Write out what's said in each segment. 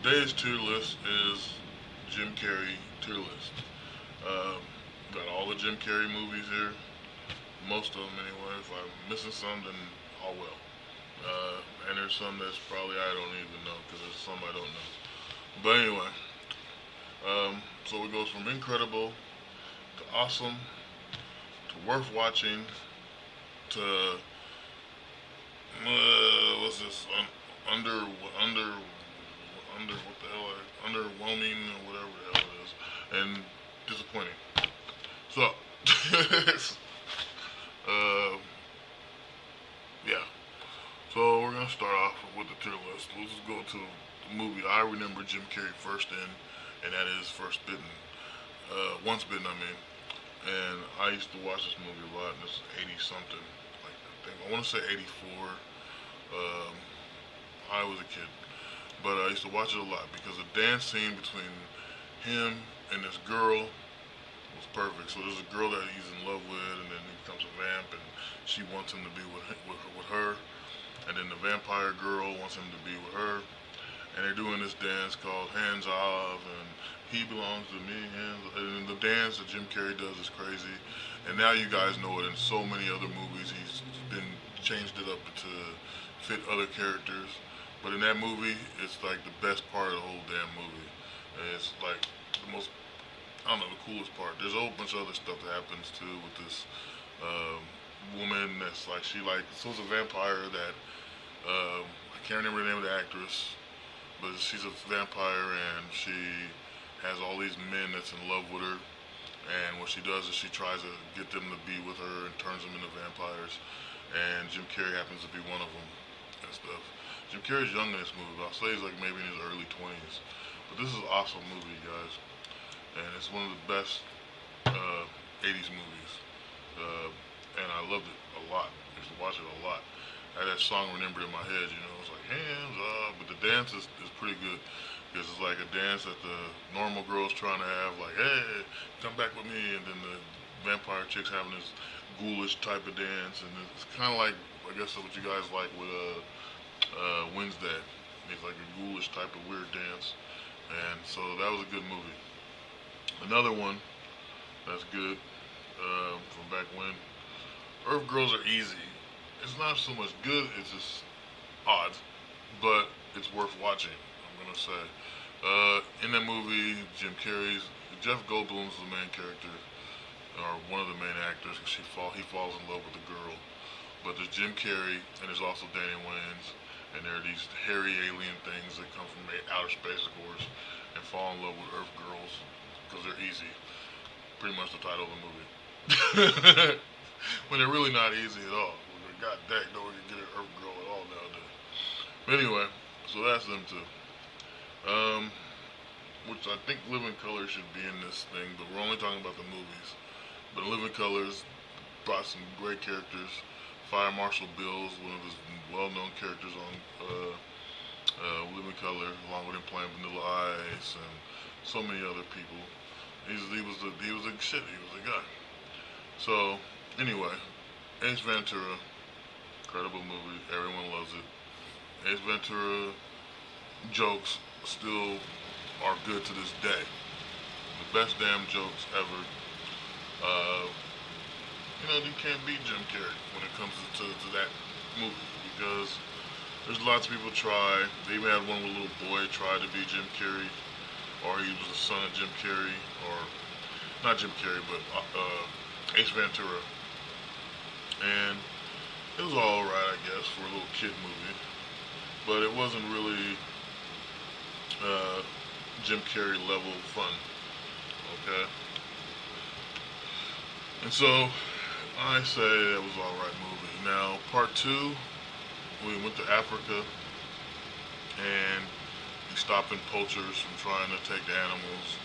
Today's tier list is Jim Carrey tier list. Um, got all the Jim Carrey movies here, most of them anyway. If I'm missing some, then all well. And there's some that's probably I don't even know because there's some I don't know. But anyway, so it goes from incredible to awesome to worth watching to what's this under under under what the hell underwhelming or whatever the hell it is and disappointing. So uh, yeah. So we're gonna start off with the tier list. Let's just go to the movie I remember Jim Carrey first in, and that is First Bitten. Once Bitten, I mean. And I used to watch this movie a lot. And this is 80 something. Like I want to say 84. Um, I was a kid, but I used to watch it a lot because the dance scene between him and this girl was perfect. So there's a girl that he's in love with, and then he becomes a vamp, and she wants him to be with her, and then the vampire girl wants him to be with her, and they're doing this dance called Hands Off, and he belongs to me, hands. And the dance that Jim Carrey does is crazy, and now you guys know it in so many other movies. He's been changed it up to fit other characters, but in that movie, it's like the best part of the whole damn movie. And it's like the most, I don't know, the coolest part. There's a whole bunch of other stuff that happens too with this um, woman that's like so it's a vampire that I can't remember the name of the actress, but she's a vampire and she has all these men that's in love with her. And what she does is she tries to get them to be with her and turns them into vampires. And Jim Carrey happens to be one of them and stuff. Jim Carrey's young in this movie. I'll say he's like maybe in his early 20s. But this is an awesome movie, guys. And it's one of the best 80s movies. Uh, and I loved it a lot. I used to watch it a lot. I had that song remembered in my head, it's like hands up. But the dance is pretty good. Because it's like a dance that the normal girl's trying to have, like, hey, come back with me. And then the vampire chick's having this ghoulish type of dance. And it's kind of like, I guess, what you guys like with Wednesday. It's like a ghoulish type of weird dance. And so that was a good movie. Another one that's good from back when. Earth Girls Are Easy. It's not so much good, it's just odd, but it's worth watching, I'm gonna say. In that movie, Jeff Goldblum's the main character, or one of the main actors, because he falls in love with the girl. But there's Jim Carrey, and there's also Danny Wayans, and there are these hairy alien things that come from outer space, of course, and fall in love with Earth Girls, because they're easy. Pretty much the title of the movie. When they're really not easy at all. God dang, no one can get an Earth Girl at all nowadays. But anyway, so that's them two. Which I think Living Color should be in this thing, but we're only talking about the movies. But Living Colors brought some great characters. Fire Marshal Bill's one of his well-known characters on Living Color, along with him playing Vanilla Ice and so many other people. He was a shit. He was a guy. So anyway, Ace Ventura, incredible movie. Everyone loves it. Ace Ventura jokes still are good to this day. The best damn jokes ever. Uh, you can't beat Jim Carrey when it comes to that movie because there's lots of people try. They even had one with a little boy try to be Jim Carrey, or he was the son of Jim Carrey, or not Jim Carrey, but Ace Ventura. And it was alright, I guess, for a little kid movie. But it wasn't really Jim Carrey level fun. Okay? And so, I say it was alright movie. Now, part two, we went to Africa and he's stopping poachers from trying to take the animals.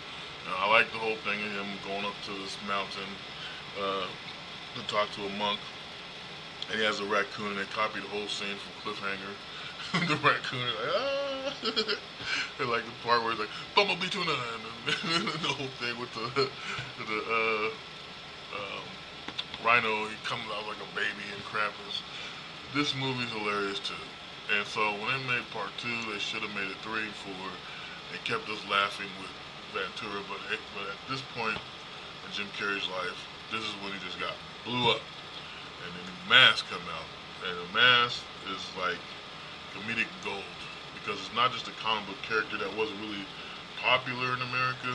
Now, I like the whole thing of him going up to this mountain to talk to a monk. And he has a raccoon, and they copied the whole scene from Cliffhanger. The raccoon is like, ah! And like the part where he's like, Bumblebee tuna! And the whole thing with the rhino, he comes out like a baby and crap. This movie's hilarious too. And so when they made part two, they should have made it 3 and 4. and kept us laughing with Ventura. But at this point in Jim Carrey's life, this is when he just got blew up, and then the Mask come out, and the Mask is like comedic gold because it's not just a comic book character that wasn't really popular in America,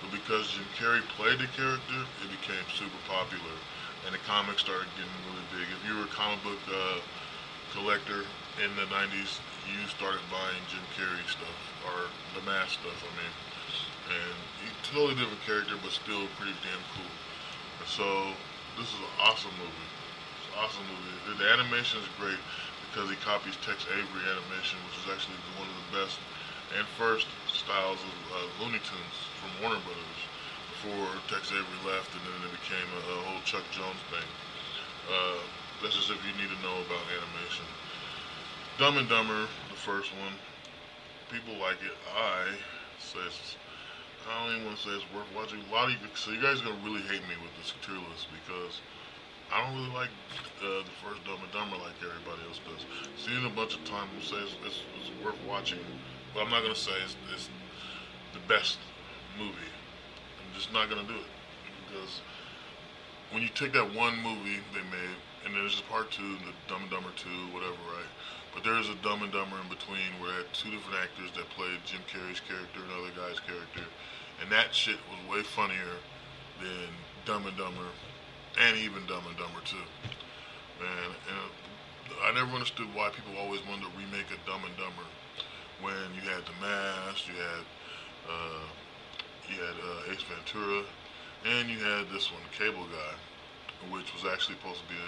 but because Jim Carrey played the character, it became super popular, and the comics started getting really big. If you were a comic book collector in the '90s, you started buying Jim Carrey stuff or the Mask stuff. I mean, and he's a totally different character, but still pretty damn cool. And so this is an awesome movie. It's an awesome movie. The animation is great because he copies Tex Avery animation, which is actually one of the best and first styles of Looney Tunes from Warner Brothers before Tex Avery left, and then it became a whole Chuck Jones thing. Uh, that's just if you need to know about animation. Dumb and Dumber, the first one, people like it. I say I don't even want to say it's worth watching. A lot of you, so you guys are gonna really hate me with this tier list because I don't really like the first Dumb and Dumber like everybody else does. Seen it a bunch of times, will say it's worth watching, but I'm not gonna say it's the best movie. I'm just not gonna do it because when you take that one movie they made, and there's a part two, the Dumb and Dumber two, whatever, right? But there's a Dumb and Dumber in between where it had two different actors that played Jim Carrey's character and other guy's character, and that shit was way funnier than Dumb and Dumber, and even Dumb and Dumber two. Man, and I never understood why people always wanted to remake a Dumb and Dumber when you had The Mask, uh, you had Ace Ventura, and you had this one, Cable Guy, which was actually supposed to be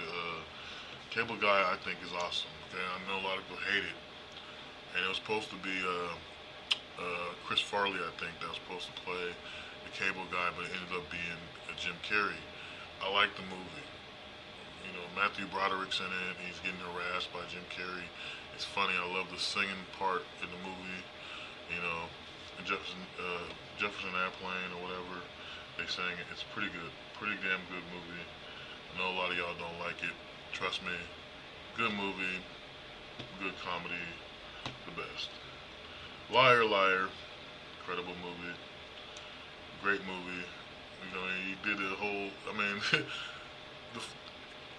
Cable Guy. I think is awesome. Okay, I know a lot of people hate it, and it was supposed to be Chris Farley, I think, that was supposed to play the Cable Guy, but it ended up being Jim Carrey. I like the movie. You know, Matthew Broderick's in it. He's getting harassed by Jim Carrey. It's funny. I love the singing part in the movie. You know, Jefferson Airplane or whatever they sang it. It's pretty good. Pretty damn good movie. I know a lot of y'all don't like it. Trust me. Good movie. Good comedy. The best. Liar Liar. Incredible movie. Great movie. You know, he did a whole. I mean, the,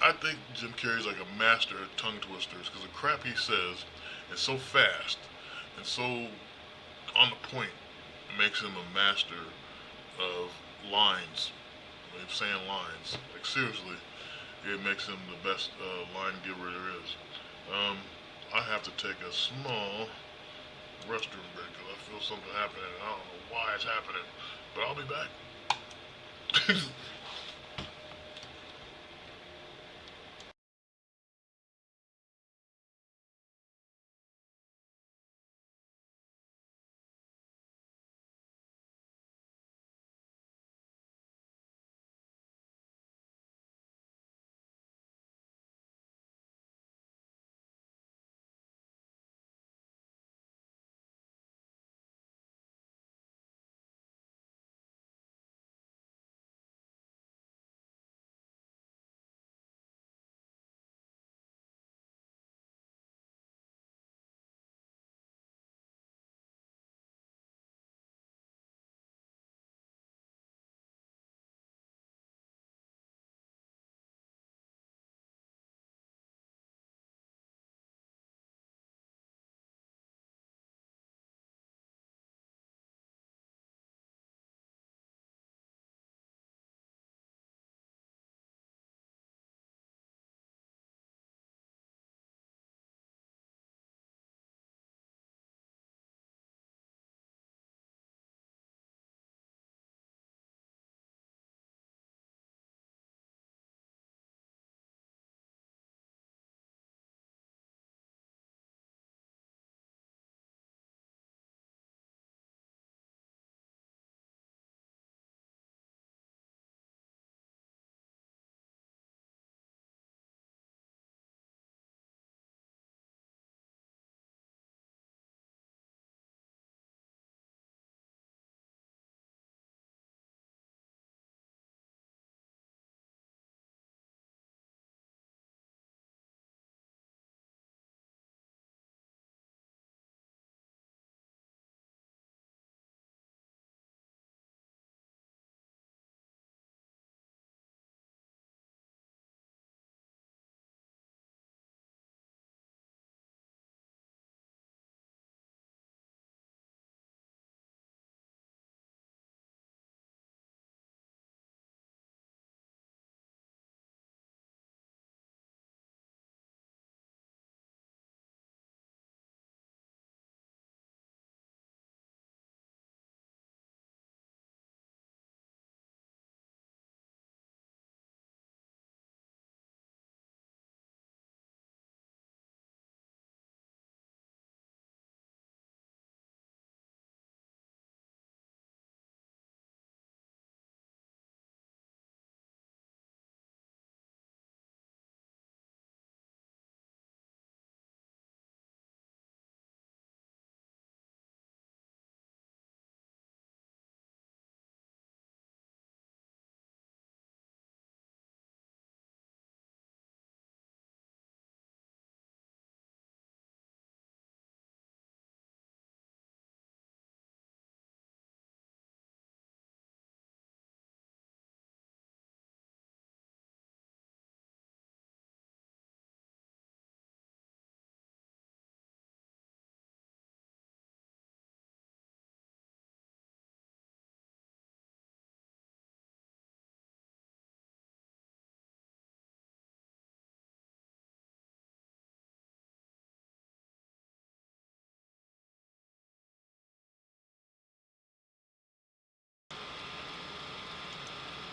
I think Jim Carrey's like a master at tongue twisters because the crap he says is so fast and so on the point. It makes him a master of lines. Of saying lines. Like seriously, it makes him the best line giver there is. Um, I have to take a small restroom break because I feel something happening. I don't know why it's happening, but I'll be back.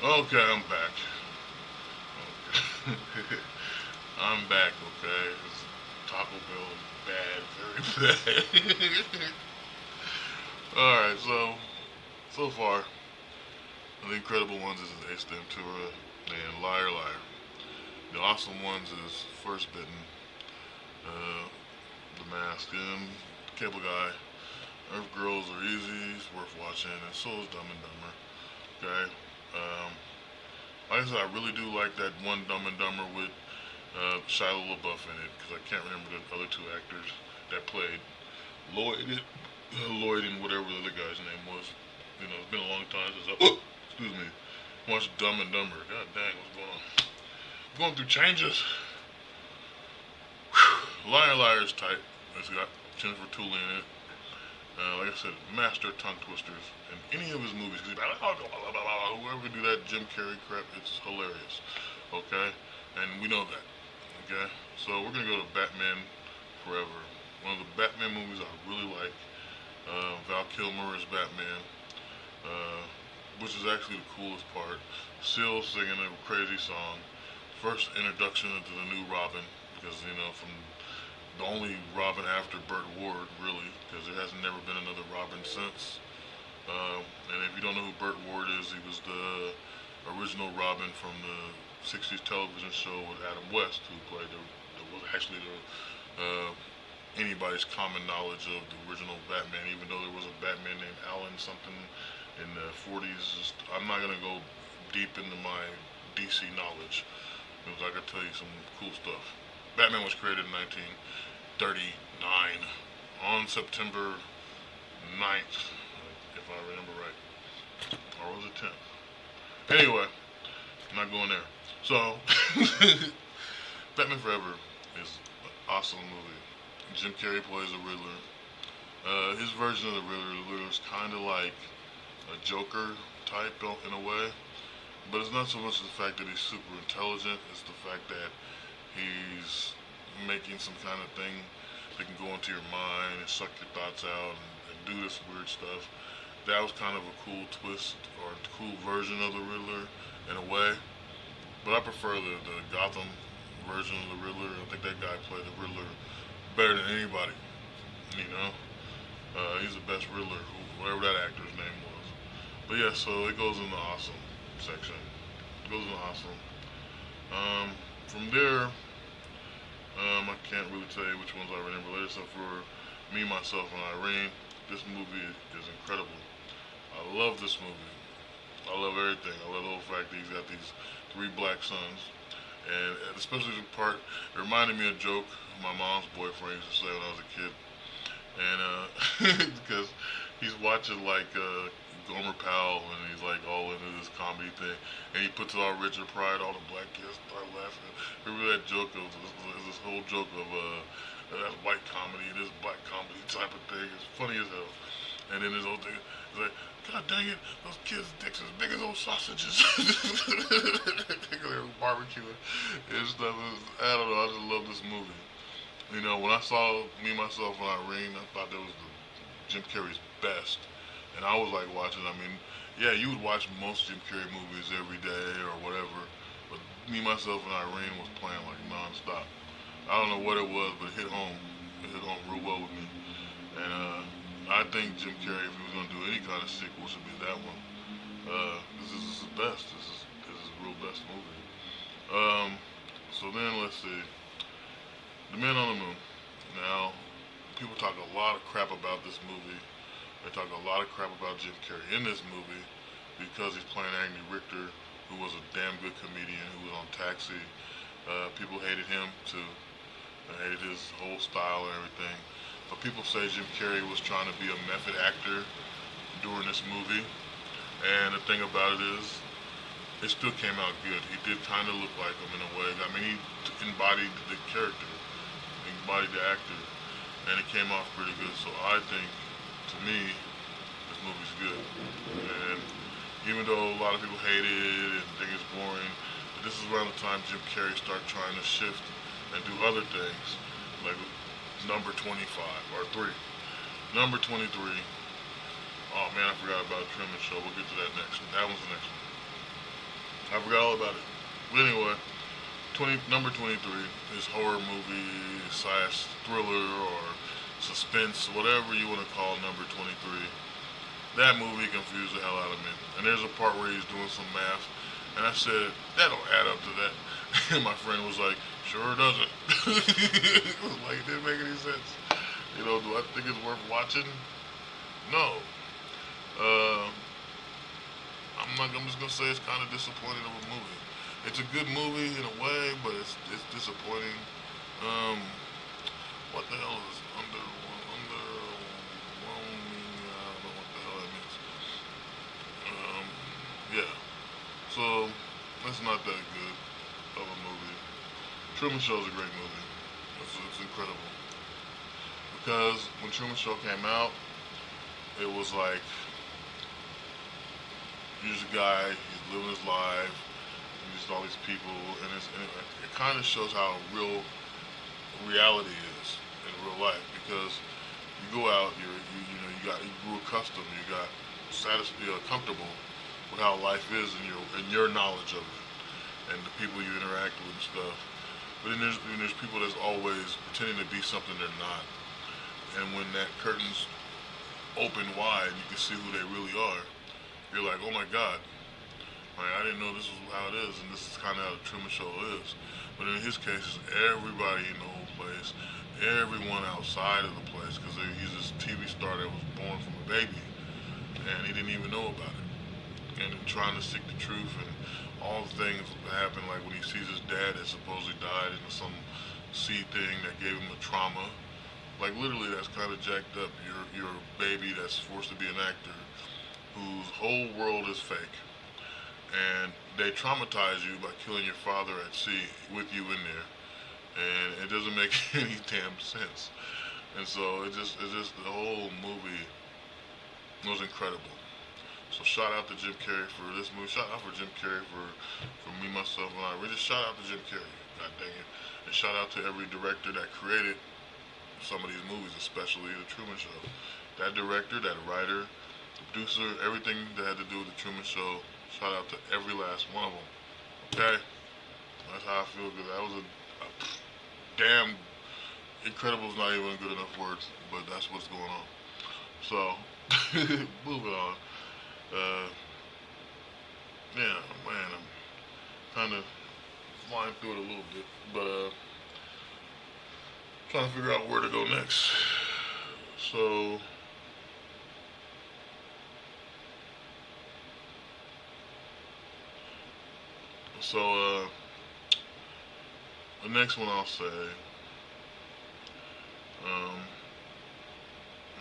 Okay, I'm back. Okay. I'm back, okay? Taco Bell is bad, very bad. Alright, so far, the incredible ones is Ace Ventura and Liar Liar. The awesome ones is First Bitten, uh, The Mask, and Cable Guy. Earth Girls are easy, it's worth watching, and so is Dumb and Dumber. Okay? Um, like I said, I really do like that one Dumb and Dumber with Shia LaBeouf in it, because I can't remember the other two actors that played Lloyd and whatever the other guy's name was. It's been a long time since I, excuse me, watched Dumb and Dumber. God dang, what's going on? Going through changes. Liar Liar is tight. It's got Jennifer Tully in it. Like I said, master tongue twisters. In any of his movies, whoever can do that Jim Carrey crap, it's hilarious. Okay? And we know that. Okay? So we're going to go to Batman Forever. One of the Batman movies I really like. Val Kilmer is Batman. Which is actually the coolest part. Seal singing a crazy song. First introduction into the new Robin. Because, from the only Robin after Burt Ward, really, because there has never been another Robin since. And if you don't know who Burt Ward is, he was the original Robin from the 60s television show with Adam West, who played was actually anybody's common knowledge of the original Batman, even though there was a Batman named Alan something in the 40s. I'm not going to go deep into my DC knowledge, because I can tell you some cool stuff. Batman was created in 1939 on September 9th, if I remember right. Or was it 10th? Anyway, I'm not going there. So, Batman Forever is an awesome movie. Jim Carrey plays a Riddler. His version of the Riddler is kind of like a Joker type in a way. But it's not so much the fact that he's super intelligent, it's the fact that he's making some kind of thing that can go into your mind and suck your thoughts out and do this weird stuff. That was kind of a cool twist or a cool version of the Riddler in a way. But I prefer the Gotham version of the Riddler. I think that guy played the Riddler better than anybody. He's the best Riddler, whatever that actor's name was. But yeah, so it goes in the awesome section. It goes in the awesome. From there, I can't really tell you which ones I remember later. So for Me, Myself, and Irene, this movie is incredible. I love this movie. I love everything. I love the whole fact that he's got these three black sons. And especially the part, it reminded me of a joke my mom's boyfriend used to say when I was a kid. And because he's watching like Gomer Powell and he's like all into this comedy thing, and he puts it on Richard Pryor, all the black kids start laughing. Remember that joke of this whole joke of that white comedy, this black comedy type of thing. It's funny as hell. And then this whole thing, it's like, God dang it, those kids' dicks as big as those sausages. They were barbecuing and stuff. I don't know, I just love this movie. When I saw Me, Myself, and Irene, I thought that was Jim Carrey's best. And I was like watching, yeah, you would watch most Jim Carrey movies every day or whatever, but Me, Myself, and Irene was playing like non-stop. I don't know what it was, but it hit home. It hit home real well with me. And I think Jim Carrey, if he was going to do any kind of sequel, should be that one. This is his best. This is his real best movie. So then, let's see. The Man on the Moon. Now, people talk a lot of crap about this movie. They talk a lot of crap about Jim Carrey in this movie because he's playing Andy Richter, who was a damn good comedian, who was on Taxi. People hated him too. They hated his whole style and everything. But people say Jim Carrey was trying to be a method actor during this movie. And the thing about it is, it still came out good. He did kind of look like him in a way. He embodied the character, embodied the actor, and it came off pretty good. So I think, to me, this movie's good. And even though a lot of people hate it and think it's boring, but this is around the time Jim Carrey started trying to shift and do other things, like number 25 or 3. Number 23. Oh man, I forgot about Truman Show. We'll get to that next. That one's the next one. I forgot all about it. But anyway, number 23 is horror movie slash thriller or suspense, whatever you want to call number 23. That movie confused the hell out of me. And there's a part where he's doing some math, and I said, that don't add up to that. And my friend was like, sure doesn't. Like, it didn't make any sense. You know, do I think it's worth watching? No. Uh, I'm just gonna say it's kind of disappointing of a movie. It's a good movie in a way, but it's disappointing. Um, what the hell is underwhelming? I don't know what the hell that means. Yeah. So it's not that good of a movie. Truman Show's a great movie. It's incredible because when Truman Show came out, it was like here's a guy, he's living his life, and just all these people, and it kind of shows how real reality is in real life because you go out, you grew accustomed, you got comfortable with how life is and your knowledge of it and the people you interact with and stuff. But then there's people that's always pretending to be something they're not, and when that curtain's open wide, you can see who they really are. You're like, oh my god, like, I didn't know this was how it is, and this is kind of how the Truman Show is. But in his case, it's everybody in the whole place, everyone outside of the place, because he's this TV star that was born from a baby, and he didn't even know about it. And trying to seek the truth, and all the things that happen, like when he sees his dad that supposedly died in some seed thing that gave him a trauma. Like literally, that's kind of jacked up. Your baby that's forced to be an actor, whose whole world is fake, and they traumatize you by killing your father at sea with you in there, and it doesn't make any damn sense. And so it just the whole movie was incredible. So shout out to Jim Carrey for this movie. Shout out for Jim Carrey for me, myself, and I. We just shout out to Jim Carrey. God dang it. And shout out to every director that created some of these movies, especially The Truman Show. That director, that writer, producer, everything that had to do with The Truman Show. Shout out to every last one of them. Okay? That's how I feel because that was a damn incredible is not even good enough words, but that's what's going on. So, moving on. Uh, yeah, man, I'm kind of flying through it a little bit, but trying to figure out where to go next. So, so the next one I'll say, um,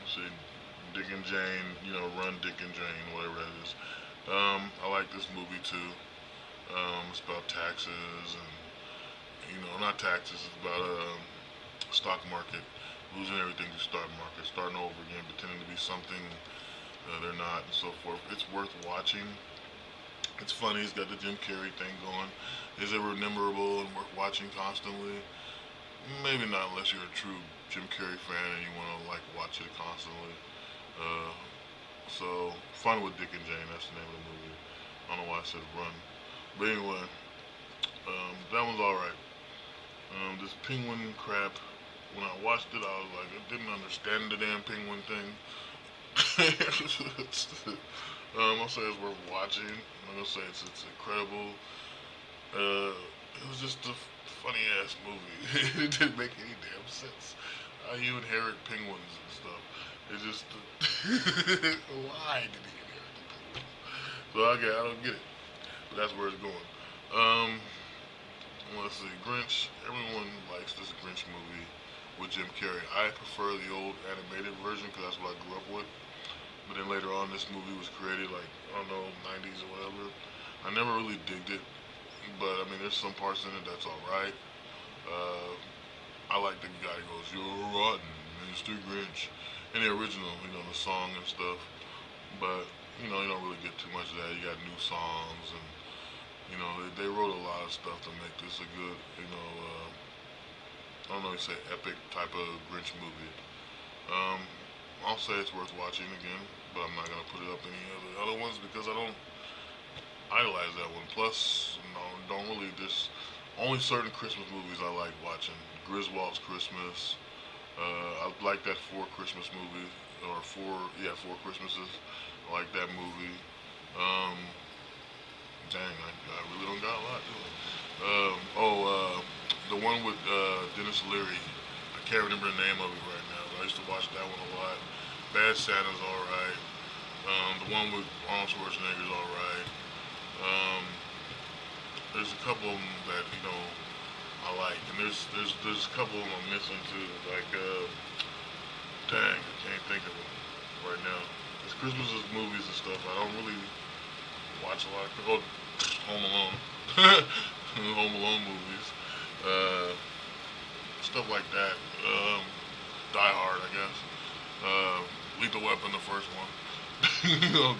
let's see, Dick and Jane, Run Dick and Jane, whatever that is. I like this movie too. It's about taxes and not taxes. It's about stock market, losing everything to stock market, starting over again, pretending to be something they're not, and so forth. It's worth watching. It's funny. It's got the Jim Carrey thing going. Is it memorable and worth watching constantly? Maybe not unless you're a true Jim Carrey fan and you want to like watch it constantly. Uh, so Fun with Dick and Jane. That's the name of the movie. I don't know why I said Run, but anyway, that one's all right. This penguin crap. When I watched it, I was like, I didn't understand the damn penguin thing. I'll say it's worth watching. I'm gonna say it's incredible. It was just a funny ass movie. It didn't make any damn sense. How you inherit penguins and stuff. It just why did he inherit the penguins? So okay, I don't get it. But that's where it's going. Um, let's see, Grinch. Everyone likes this Grinch movie with Jim Carrey. I prefer the old animated version because that's what I grew up with. But then later on, this movie was created like I don't know, 90s or whatever. I never really digged it, but I mean, there's some parts in it that's all right. Uh, I like the guy who goes, "You're rotten, Mr. Grinch," in the original, the song and stuff. But you don't really get too much of that. You got new songs, and they wrote a lot of stuff to make this a good, I don't know, you say epic type of Grinch movie. Um, I'll say it's worth watching again, but I'm not gonna put it up any of the other ones because I don't idolize that one. Plus, no, don't really just only certain Christmas movies I like watching. Griswold's Christmas. I like that Four Christmas movie, or Four Christmases. I like that movie. Um, Dang, I really don't got a lot, do I? The one with Dennis Leary. I can't remember the name of it right now, but I used to watch that one a lot. Bad Santa's alright. The one with Arnold Schwarzenegger's alright. Um, there's a couple of them that I like, and there's a couple of them I'm missing too. Like dang, I can't think of them right now. It's Christmas movies and stuff. I don't really watch a lot. Oh, Home Alone, Home Alone movies, uh, stuff like that. Die Hard, I guess. Lethal Weapon, the first one. you know,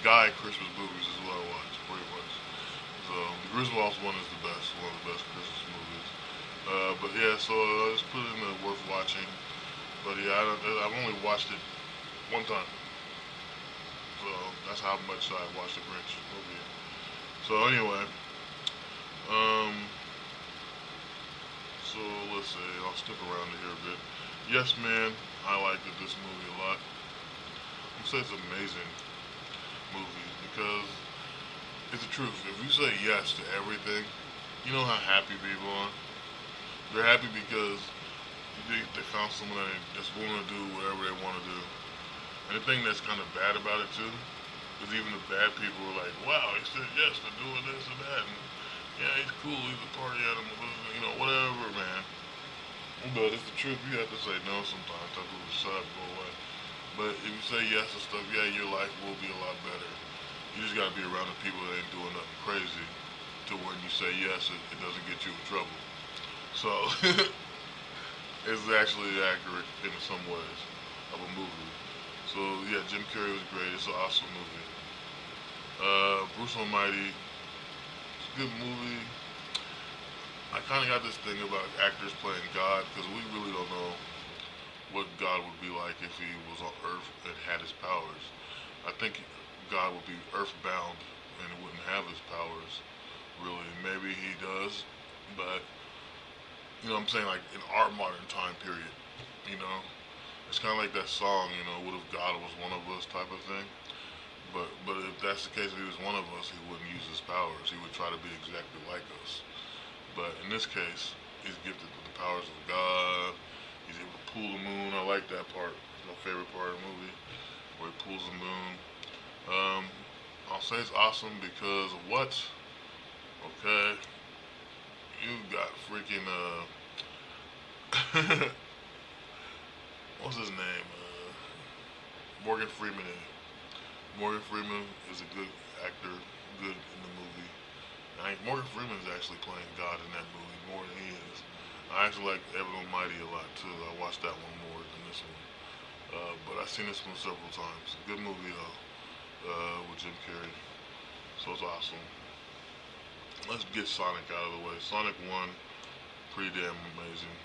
Guy Christmas movies is what I watch pretty much. So the Griswolds one is the best, one of the best Christmas movies. But yeah, so I just put it in the worth watching. But yeah, I've only watched it one time. So that's how much I watched the Grinch movie. So anyway, um, so let's see. I'll stick around here a bit. Yes, man, I liked this movie a lot. I'm gonna say it's an amazing movie because it's the truth. If you say yes to everything, you know how happy people are. They're happy because they found someone that just willing to do whatever they want to do. And the thing that's kind of bad about it too is even the bad people are like, wow, he said yes to doing this and that, and yeah, he's cool, he's a party animal, whatever, man. But it's the truth. You have to say no sometimes. Tell people to shut up, go away. But if you say yes to stuff, yeah, your life will be a lot better. You just gotta be around the people that ain't doing nothing crazy. To when you say yes, it doesn't get you in trouble. So it's actually accurate in some ways of a movie. So yeah, Jim Carrey was great. It's an awesome movie. Bruce Almighty, it's a good movie. I kind of got this thing about actors playing God because we really don't know what God would be like if he was on Earth and had his powers. I think God would be earthbound and wouldn't have his powers. Really, maybe he does, but what I'm saying, like in our modern time period, you know, it's kind of like that song, what if God was one of us type of thing. But if that's the case, if he was one of us, he wouldn't use his powers. He would try to be exactly like us. But in this case, he's gifted with the powers of God. He's able to pull the moon. I like that part. It's my favorite part of the movie, where he pulls the moon. Um, I'll say it's awesome because of what? Okay, you got freaking what's his name? Morgan Freeman in it. Morgan Freeman is a good actor, good in the movie. Morgan Freeman is actually playing God in that movie more than he is. I actually like Evan Almighty a lot too. I watched that one more than this one. But I've seen this one several times. Good movie though, with Jim Carrey. So it's awesome. Let's get Sonic out of the way. Sonic 1, pretty damn amazing.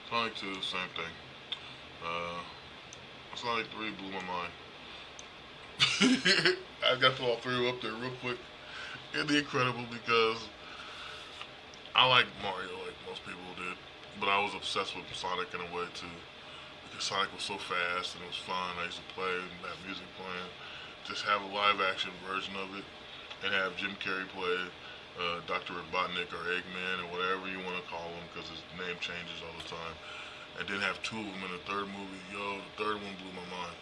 Sonic 2, same thing. Uh, Sonic 3 blew my mind. I got to put all three up there real quick. And The Incredible because I like Mario like most people did, but I was obsessed with Sonic in a way too. Because Sonic was so fast and it was fun. I used to play and have music playing. Just have a live action version of it and have Jim Carrey play Dr. Robotnik or Eggman or whatever you want to call him because his name changes all the time. And then have two of them in the third movie. Yo, the third one blew my mind.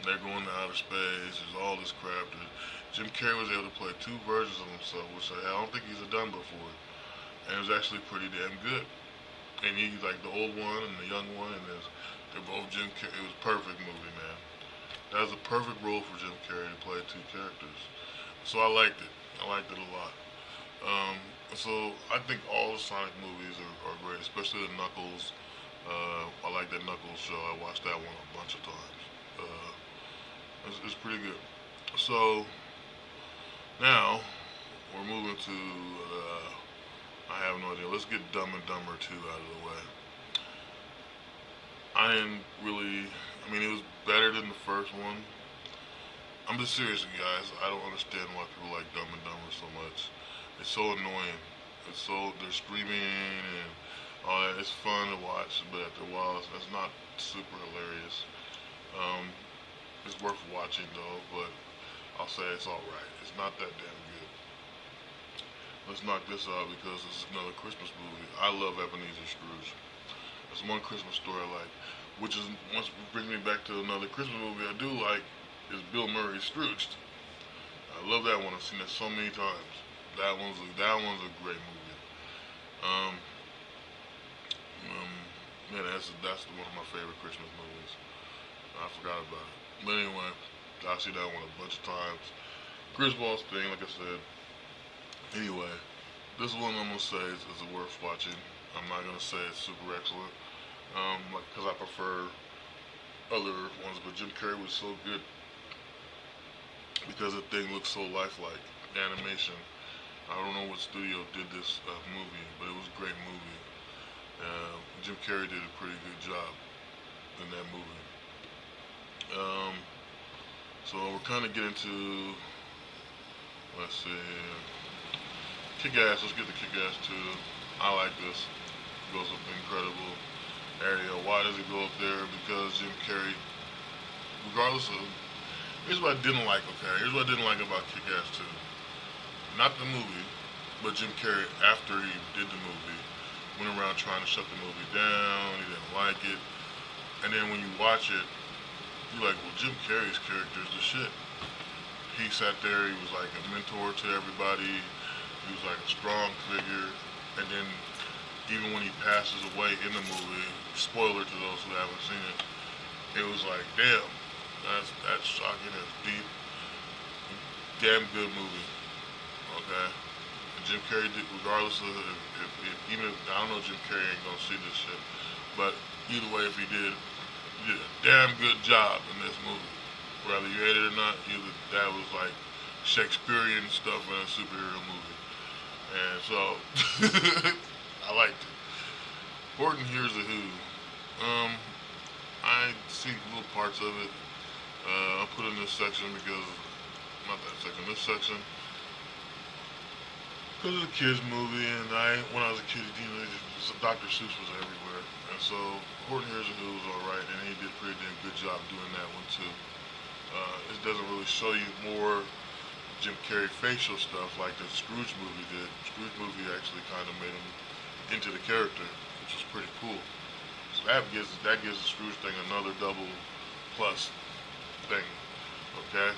They're going to outer space. There's all this crap. Jim Carrey was able to play two versions of himself, which I don't think he's done before. And it was actually pretty damn good. And he's like the old one and the young one, and they're both Jim Carrey. It was a perfect movie, man. That was a perfect role for Jim Carrey to play two characters. So I liked it. I liked it a lot. Um, so I think all the Sonic movies are great, especially the Knuckles. I like that Knuckles show. I watched that one a bunch of times. It's pretty good. So now we're moving to. I have no idea. Let's get Dumb and Dumber 2 out of the way. I didn't really. I mean, it was better than the first one, I'm just serious, guys. I don't understand why people like Dumb and Dumber so much. It's so annoying. They're screaming and all that. It's fun to watch, but after a while, it's not super hilarious. Um, it's worth watching though, but I'll say it's all right. It's not that damn good. Let's knock this out because this is another Christmas movie. I love Ebenezer Scrooge. There's one Christmas story I like, which is once brings me back to another Christmas movie I do like is Bill Murray's Scrooged. I love that one. I've seen it so many times. That one's a great movie. Um, um yeah, that's one of my favorite Christmas movies. I forgot about it. But anyway, I see that one a bunch of times. Griswold's thing, like I said. Anyway, this one I'm gonna say is worth watching. I'm not gonna say it's super excellent, like because I prefer other ones. But Jim Carrey was so good because the thing looks so lifelike. Animation. I don't know what studio did this movie, but it was a great movie. Jim Carrey did a pretty good job in that movie. Um, so we're kind of getting to, let's see, Kick Ass. Let's get to Kick Ass 2. I like this. It goes up incredible area. Why does it go up there? Because Jim Carrey, regardless of, here's what I didn't like. Okay, here's what I didn't like about Kick Ass 2. Not the movie, but Jim Carrey after he did the movie went around trying to shut the movie down. He didn't like it, and then when you watch it, you're like, well, Jim Carrey's character is the shit. He sat there. He was like a mentor to everybody. He was like a strong figure, and then even when he passes away in the movie, spoiler to those who haven't seen it, it was like, damn, that's shocking. That's deep. Damn good movie. Okay. And Jim Carrey did, regardless of if even if, I don't know, Jim Carrey ain't gonna see this shit, but either way, if he did a damn good job in this movie. Whether you hate it or not, either that was like Shakespearean stuff in a superhero movie, and so I liked it. Horton Hears a Who. I see little parts of it. I'll put in this section because not that section. This section because it's a kids movie, and when I was a kid, Dr. Seuss was everywhere, and so Horton Hears a Who was all right, and he did a pretty damn good job doing that one too. It doesn't really show you more Jim Carrey facial stuff like the Scrooge movie did. Scrooge movie actually kind of made him into the character, which was pretty cool. So that gives the Scrooge thing another double plus thing. Okay,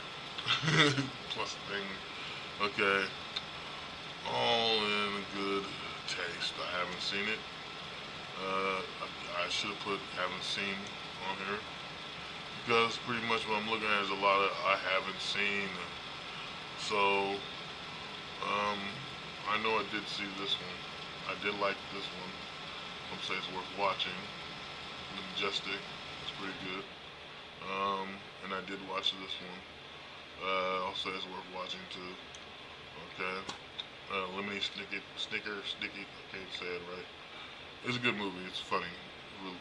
plus thing. Okay, all in good taste. I haven't seen it. I should have put haven't seen on here because pretty much what I'm looking at is a lot of I haven't seen. So um, I know I did see this one. I did like this one. I'm saying it's worth watching. The Majestic. It's pretty good. And I did watch this one. I'll say it's worth watching too. Okay. Lemony Snicky. I can't say it right. It's a good movie. It's funny.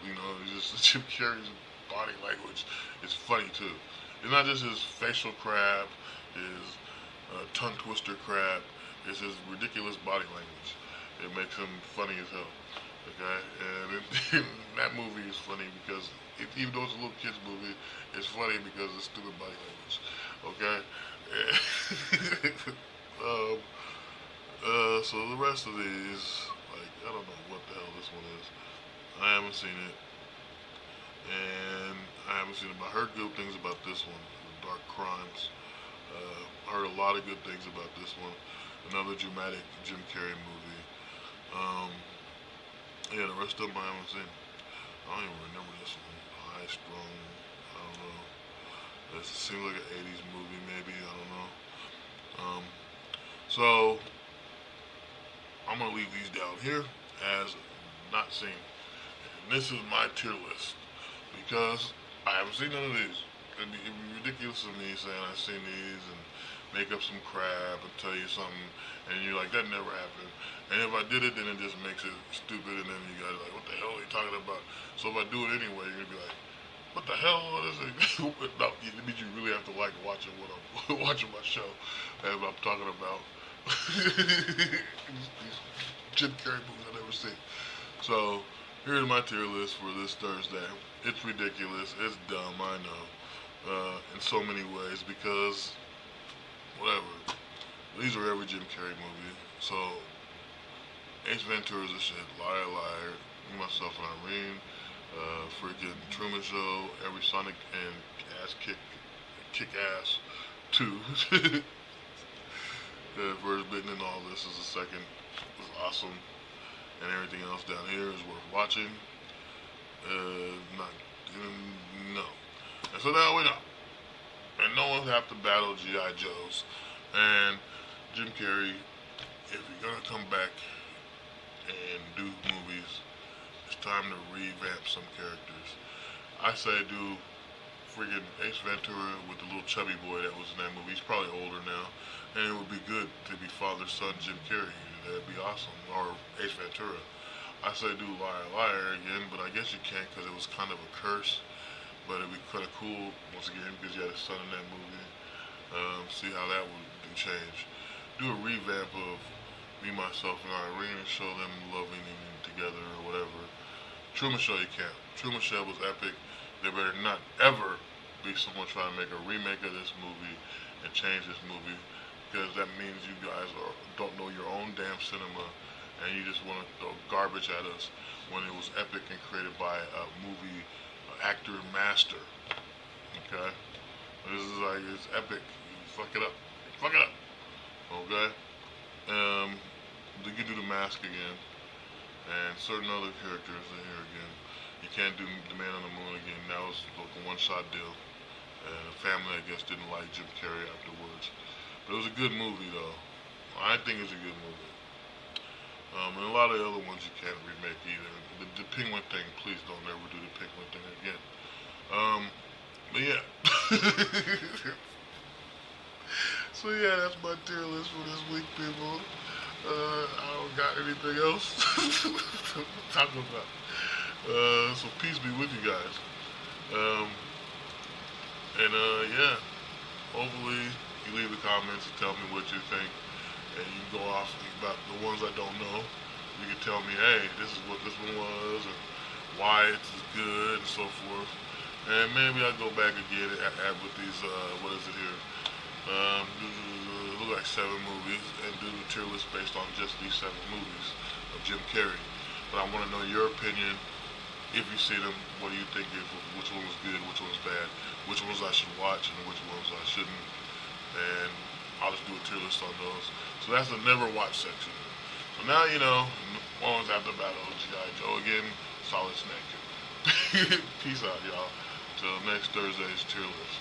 You know, it's just Jim Carrey's body language. It's funny too. It's not just his facial crap, his tongue twister crap. It's his ridiculous body language. It makes him funny as hell. Okay, and that movie is funny because even though it's a little kids movie, it's funny because of stupid body language. Okay. um, so the rest of these, like, I don't know what the hell this one is. I haven't seen it, and I haven't seen it. But I heard good things about this one, Dark Crimes. I heard a lot of good things about this one. Another dramatic Jim Carrey movie. Yeah, the rest of them I haven't seen. I don't even remember this one. High Strung. I don't know. It seems like an 80s movie, maybe. I don't know. So I'm gonna leave these down here as not seen. And this is my tier list because I haven't seen none of these. It'd be ridiculous of me saying I've seen these and make up some crap and tell you something, and you're like, that never happened. And if I did it, then it just makes it stupid, and then you guys are like, what the hell are you talking about? So if I do it anyway, you're gonna be like, what the hell is it? No, it means you really have to like watching what I'm watching my show as I'm talking about. These Jim Carrey movies I've never seen. So here's my tier list for this Thursday. It's ridiculous. It's dumb. I know. In so many ways because whatever. These are every Jim Carrey movie. So Ace Ventura's a shit. Liar, liar. Me, myself, and Irene. Freaking Truman Show. Every Sonic and ass kick ass. Two. First bitten and all this is the second. It's awesome. And everything else down here is worth watching. Not, no. And so now we know. And no one have to battle G.I. Joes. And Jim Carrey, if you're gonna come back and do movies, it's time to revamp some characters. I say do freaking Ace Ventura with the little chubby boy that was in that movie. He's probably older now. And it would be good to be father-son Jim Carrey. That'd be awesome. Or Ace Ventura. I say do Liar Liar again, but I guess you can't because it was kind of a curse. But it'd be kind of cool, once again, because you had a son in that movie. See how that would change. Do a revamp of Me, Myself, and Irene and show them loving and together or whatever. Truman Show you can't. Truman Show was epic. There better not ever be someone trying to make a remake of this movie and change this movie because that means you guys don't know your own damn cinema and you just want to throw garbage at us when it was epic and created by a movie actor master. Okay? This is like, it's epic. You fuck it up. Fuck it up. Okay? You can do The Mask again. And certain other characters in here again. You can't do The Man on the Moon again. That was like a one-shot deal. And the family, I guess, didn't like Jim Carrey afterwards. But it was a good movie, though. I think it's a good movie. And a lot of the other ones you can't remake either. The penguin thing, please don't ever do the penguin thing again. But yeah. So yeah, that's my tier list for this week, people. I don't got anything else to talk about. So peace be with you guys. Yeah. Hopefully you leave the comments and tell me what you think. And you can go off about the ones I don't know. You can tell me, hey, this is what this one was, and why it's good, and so forth. And maybe I'll go back again and add with these, what is it here? Look like 7 movies, and do the tier list based on just these 7 movies of Jim Carrey. But I want to know your opinion. If you see them, what do you think? Which one was good, which one was bad, which ones I should watch, and which ones I shouldn't. And I'll just do a tier list on those. So that's the never watch section. So now you know, one's after battle G.I. Joe again, Solid Snake. Peace out, y'all. Till next Thursday's tier list.